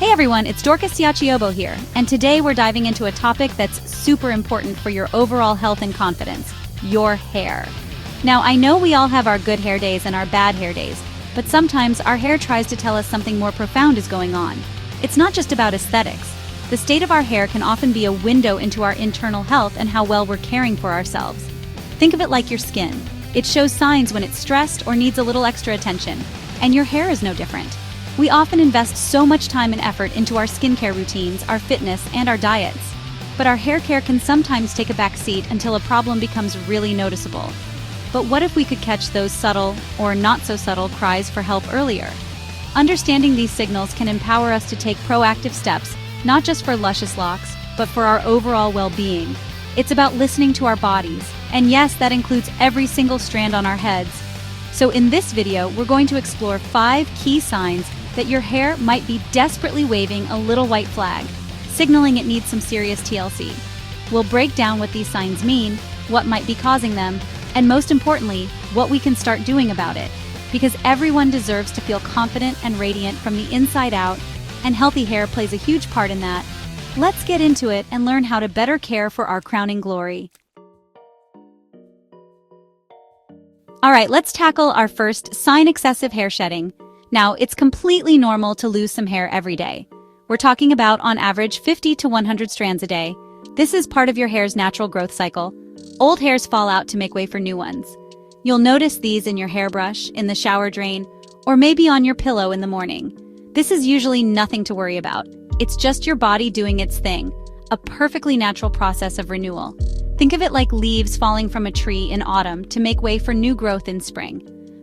Hey everyone, it's Siachiyobo here, and today we're diving into a topic that's super important for your overall health and confidence: your hair. Now, I know we all have our good hair days and our bad hair days, but sometimes our hair tries to tell us something more profound is going on. It's not just about aesthetics. The state of our hair can often be a window into our internal health and how well we're caring for ourselves. Think of it like your skin. It shows signs when it's stressed or needs a little extra attention, and your hair is no different. We often invest so much time and effort into our skincare routines, our fitness, and our diets. But our hair care can sometimes take a back seat until a problem becomes really noticeable. But what if we could catch those subtle, or not so subtle, cries for help earlier? Understanding these signals can empower us to take proactive steps, not just for luscious locks, but for our overall well-being. It's about listening to our bodies, and yes, that includes every single strand on our heads. So in this video, we're going to explore 5 key signs that your hair might be desperately waving a little white flag, signaling it needs some serious TLC. We'll break down what these signs mean, what might be causing them, and most importantly, what we can start doing about it. Because everyone deserves to feel confident and radiant from the inside out, and healthy hair plays a huge part in that. Let's get into it and learn how to better care for our crowning glory. Alright, let's tackle our first sign: excessive hair shedding. Now, it's completely normal to lose some hair every day. We're talking about, on average, 50 to 100 strands a day. This is part of your hair's natural growth cycle. Old hairs fall out to make way for new ones. You'll notice these in your hairbrush, in the shower drain, or maybe on your pillow in the morning. This is usually nothing to worry about. It's just your body doing its thing, a perfectly natural process of renewal. Think of it like leaves falling from a tree in autumn to make way for new growth in spring.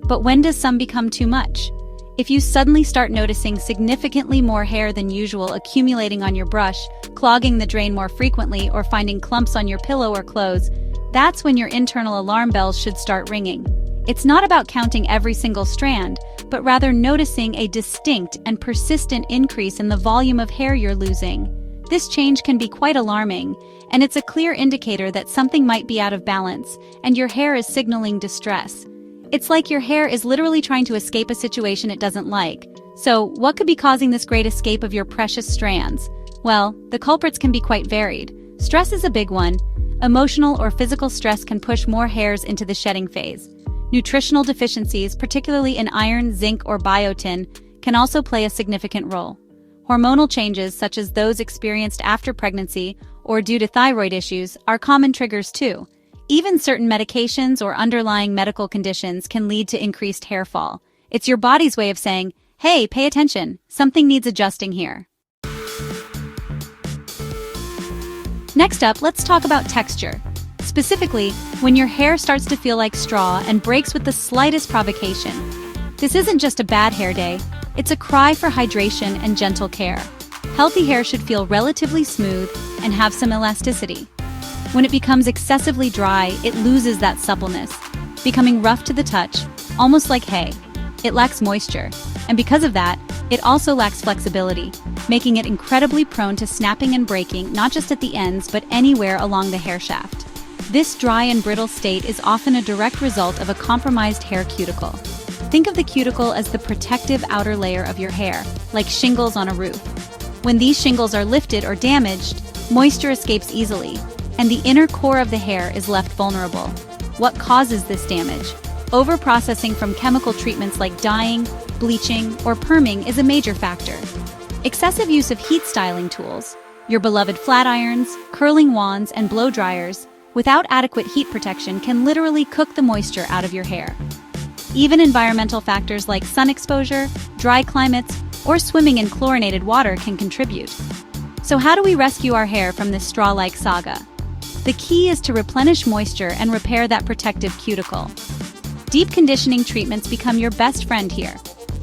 But when does some become too much? If you suddenly start noticing significantly more hair than usual accumulating on your brush, clogging the drain more frequently, or finding clumps on your pillow or clothes, that's when your internal alarm bells should start ringing. It's not about counting every single strand, but rather noticing a distinct and persistent increase in the volume of hair you're losing. This change can be quite alarming, and it's a clear indicator that something might be out of balance, and your hair is signaling distress. It's like your hair is literally trying to escape a situation it doesn't like. So, what could be causing this great escape of your precious strands? Well, the culprits can be quite varied. Stress is a big one. Emotional or physical stress can push more hairs into the shedding phase. Nutritional deficiencies, particularly in iron, zinc, or biotin, can also play a significant role. Hormonal changes, such as those experienced after pregnancy or due to thyroid issues, are common triggers too. Even certain medications or underlying medical conditions can lead to increased hair fall. It's your body's way of saying, hey, pay attention, something needs adjusting here. Next up, let's talk about texture. Specifically, when your hair starts to feel like straw and breaks with the slightest provocation. This isn't just a bad hair day, it's a cry for hydration and gentle care. Healthy hair should feel relatively smooth and have some elasticity. When it becomes excessively dry, it loses that suppleness, becoming rough to the touch, almost like hay. It lacks moisture, and because of that, it also lacks flexibility, making it incredibly prone to snapping and breaking, not just at the ends, but anywhere along the hair shaft. This dry and brittle state is often a direct result of a compromised hair cuticle. Think of the cuticle as the protective outer layer of your hair, like shingles on a roof. When these shingles are lifted or damaged, moisture escapes easily, and the inner core of the hair is left vulnerable. What causes this damage? Overprocessing from chemical treatments like dyeing, bleaching, or perming is a major factor. Excessive use of heat styling tools, your beloved flat irons, curling wands, and blow dryers, without adequate heat protection can literally cook the moisture out of your hair. Even environmental factors like sun exposure, dry climates, or swimming in chlorinated water can contribute. So how do we rescue our hair from this straw-like saga? The key is to replenish moisture and repair that protective cuticle. Deep conditioning treatments become your best friend here.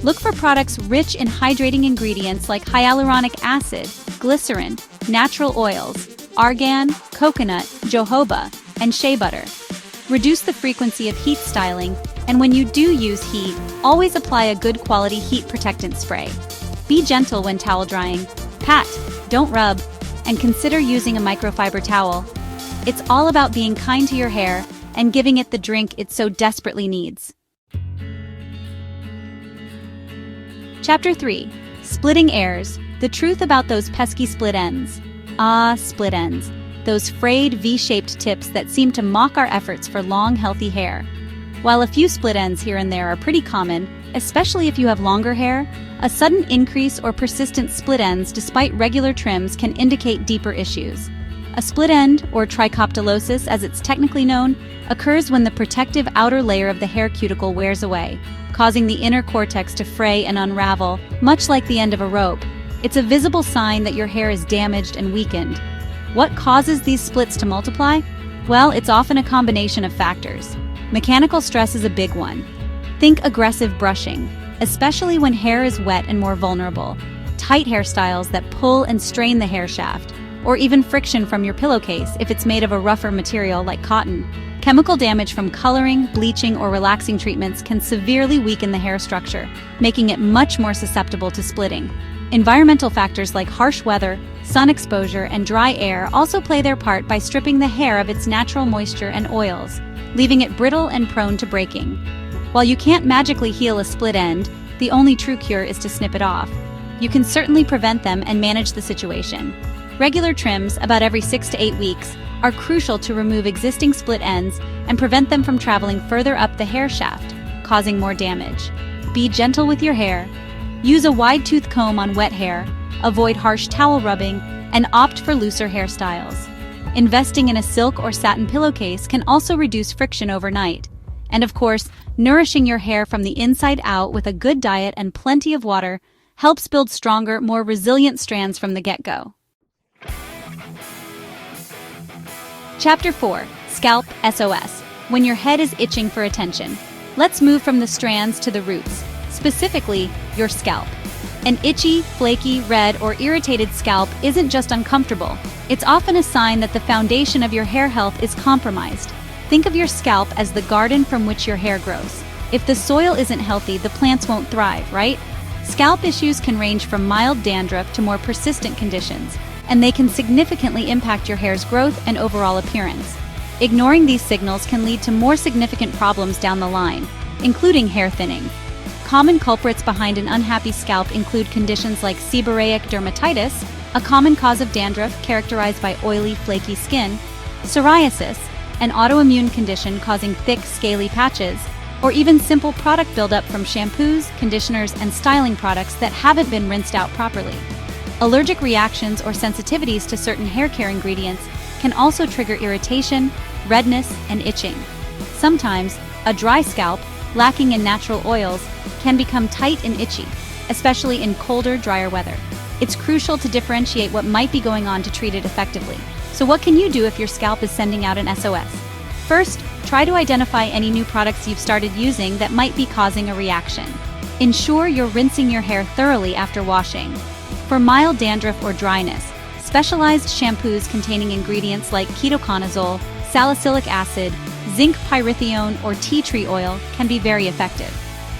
Look for products rich in hydrating ingredients like hyaluronic acid, glycerin, natural oils, argan, coconut, jojoba, and shea butter. Reduce the frequency of heat styling, and when you do use heat, always apply a good quality heat protectant spray. Be gentle when towel drying. Pat, don't rub, and consider using a microfiber towel. It's all about being kind to your hair and giving it the drink it so desperately needs. Chapter 3. Splitting hairs, The truth about those pesky split ends. Ah, split ends. Those frayed V-shaped tips that seem to mock our efforts for long, healthy hair. While a few split ends here and there are pretty common, especially if you have longer hair, a sudden increase or persistent split ends despite regular trims can indicate deeper issues. A split end, or trichoptilosis as it's technically known, occurs when the protective outer layer of the hair cuticle wears away, causing the inner cortex to fray and unravel, much like the end of a rope. It's a visible sign that your hair is damaged and weakened. What causes these splits to multiply? Well, it's often a combination of factors. Mechanical stress is a big one. Think aggressive brushing, especially when hair is wet and more vulnerable, tight hairstyles that pull and strain the hair shaft, or even friction from your pillowcase if it's made of a rougher material like cotton. Chemical damage from coloring, bleaching, or relaxing treatments can severely weaken the hair structure, making it much more susceptible to splitting. Environmental factors like harsh weather, sun exposure, and dry air also play their part by stripping the hair of its natural moisture and oils, leaving it brittle and prone to breaking. While you can't magically heal a split end, the only true cure is to snip it off. You can certainly prevent them and manage the situation. Regular trims, about every 6 to 8 weeks, are crucial to remove existing split ends and prevent them from traveling further up the hair shaft, causing more damage. Be gentle with your hair. Use a wide-tooth comb on wet hair, avoid harsh towel rubbing, and opt for looser hairstyles. Investing in a silk or satin pillowcase can also reduce friction overnight. And of course, nourishing your hair from the inside out with a good diet and plenty of water helps build stronger, more resilient strands from the get-go. Chapter 4. Scalp SOS. When your head is itching for attention. Let's move from the strands to the roots, specifically your scalp. An itchy, flaky, red, or irritated scalp isn't just uncomfortable. It's often a sign that the foundation of your hair health is compromised. Think of your scalp as the garden from which your hair grows. If the soil isn't healthy, the plants won't thrive, right? Scalp issues can range from mild dandruff to more persistent conditions, and they can significantly impact your hair's growth and overall appearance. Ignoring these signals can lead to more significant problems down the line, including hair thinning. Common culprits behind an unhappy scalp include conditions like seborrheic dermatitis, a common cause of dandruff characterized by oily, flaky skin, psoriasis, an autoimmune condition causing thick, scaly patches, or even simple product buildup from shampoos, conditioners, and styling products that haven't been rinsed out properly. Allergic reactions or sensitivities to certain hair care ingredients can also trigger irritation, redness, and itching. Sometimes, a dry scalp, lacking in natural oils, can become tight and itchy, especially in colder, drier weather. It's crucial to differentiate what might be going on to treat it effectively. So what can you do if your scalp is sending out an SOS? First, try to identify any new products you've started using that might be causing a reaction. Ensure you're rinsing your hair thoroughly after washing. For mild dandruff or dryness, specialized shampoos containing ingredients like ketoconazole, salicylic acid, zinc pyrithione, or tea tree oil can be very effective.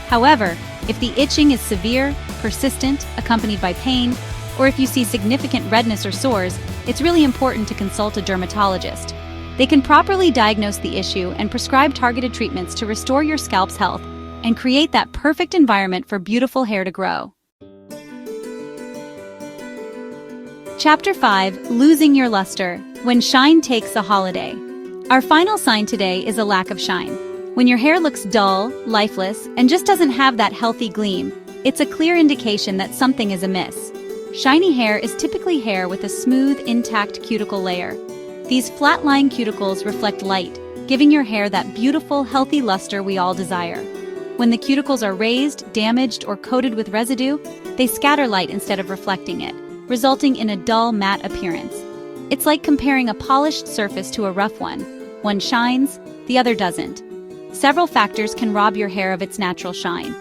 However, if the itching is severe, persistent, accompanied by pain, or if you see significant redness or sores, it's really important to consult a dermatologist. They can properly diagnose the issue and prescribe targeted treatments to restore your scalp's health and create that perfect environment for beautiful hair to grow. Chapter 5. Losing your luster. When shine takes a holiday. Our final sign today is a lack of shine. When your hair looks dull, lifeless, and just doesn't have that healthy gleam, it's a clear indication that something is amiss. Shiny hair is typically hair with a smooth, intact cuticle layer. These flat-lying cuticles reflect light, giving your hair that beautiful, healthy luster we all desire. When the cuticles are raised, damaged, or coated with residue, they scatter light instead of reflecting it, resulting in a dull, matte appearance. It's like comparing a polished surface to a rough one. One shines, the other doesn't. Several factors can rob your hair of its natural shine.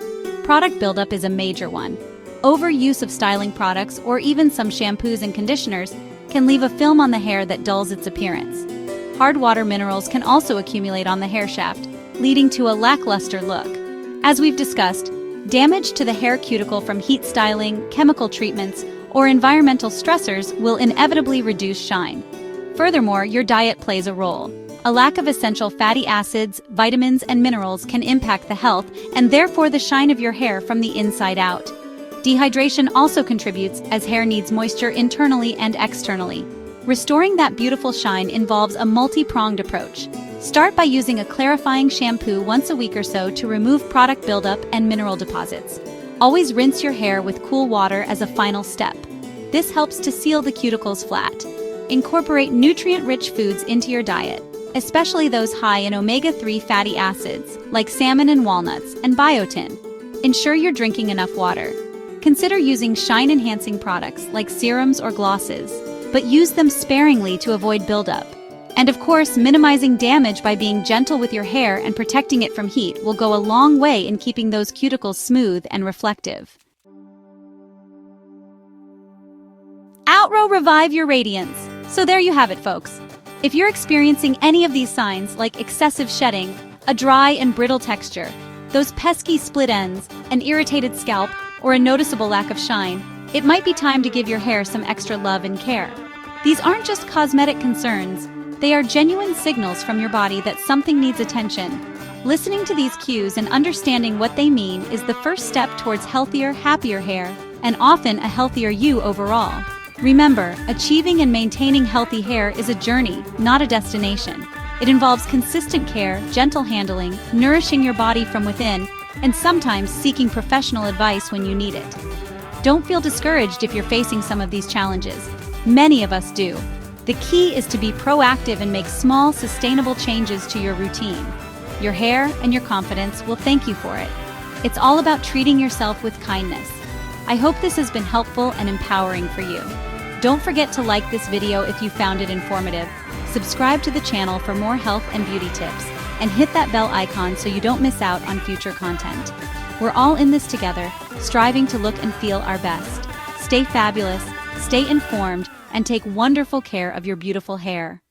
Product buildup is a major one. Overuse of styling products or even some shampoos and conditioners can leave a film on the hair that dulls its appearance. Hard water minerals can also accumulate on the hair shaft, leading to a lackluster look. As we've discussed, damage to the hair cuticle from heat styling, chemical treatments, or environmental stressors will inevitably reduce shine. Furthermore, your diet plays a role. A lack of essential fatty acids, vitamins, and minerals can impact the health and therefore the shine of your hair from the inside out. Dehydration also contributes, as hair needs moisture internally and externally. Restoring that beautiful shine involves a multi-pronged approach. Start by using a clarifying shampoo once a week or so to remove product buildup and mineral deposits. Always rinse your hair with cool water as a final step. This helps to seal the cuticles flat. Incorporate nutrient-rich foods into your diet, especially those high in omega-3 fatty acids like salmon and walnuts and biotin. Ensure you're drinking enough water. Consider using shine-enhancing products like serums or glosses, but use them sparingly to avoid buildup. And of course, minimizing damage by being gentle with your hair and protecting it from heat will go a long way in keeping those cuticles smooth and reflective. Outro Revive Your Radiance. So there you have it, folks. If you're experiencing any of these signs, like excessive shedding, a dry and brittle texture, those pesky split ends, an irritated scalp, or a noticeable lack of shine, it might be time to give your hair some extra love and care. These aren't just cosmetic concerns, they are genuine signals from your body that something needs attention. Listening to these cues and understanding what they mean is the first step towards healthier, happier hair, and often a healthier you overall. Remember, achieving and maintaining healthy hair is a journey, not a destination. It involves consistent care, gentle handling, nourishing your body from within, and sometimes seeking professional advice when you need it. Don't feel discouraged if you're facing some of these challenges. Many of us do. The key is to be proactive and make small, sustainable changes to your routine. Your hair and your confidence will thank you for it. It's all about treating yourself with kindness. I hope this has been helpful and empowering for you. Don't forget to like this video if you found it informative, subscribe to the channel for more health and beauty tips, and hit that bell icon so you don't miss out on future content. We're all in this together, striving to look and feel our best. Stay fabulous, stay informed, and take wonderful care of your beautiful hair.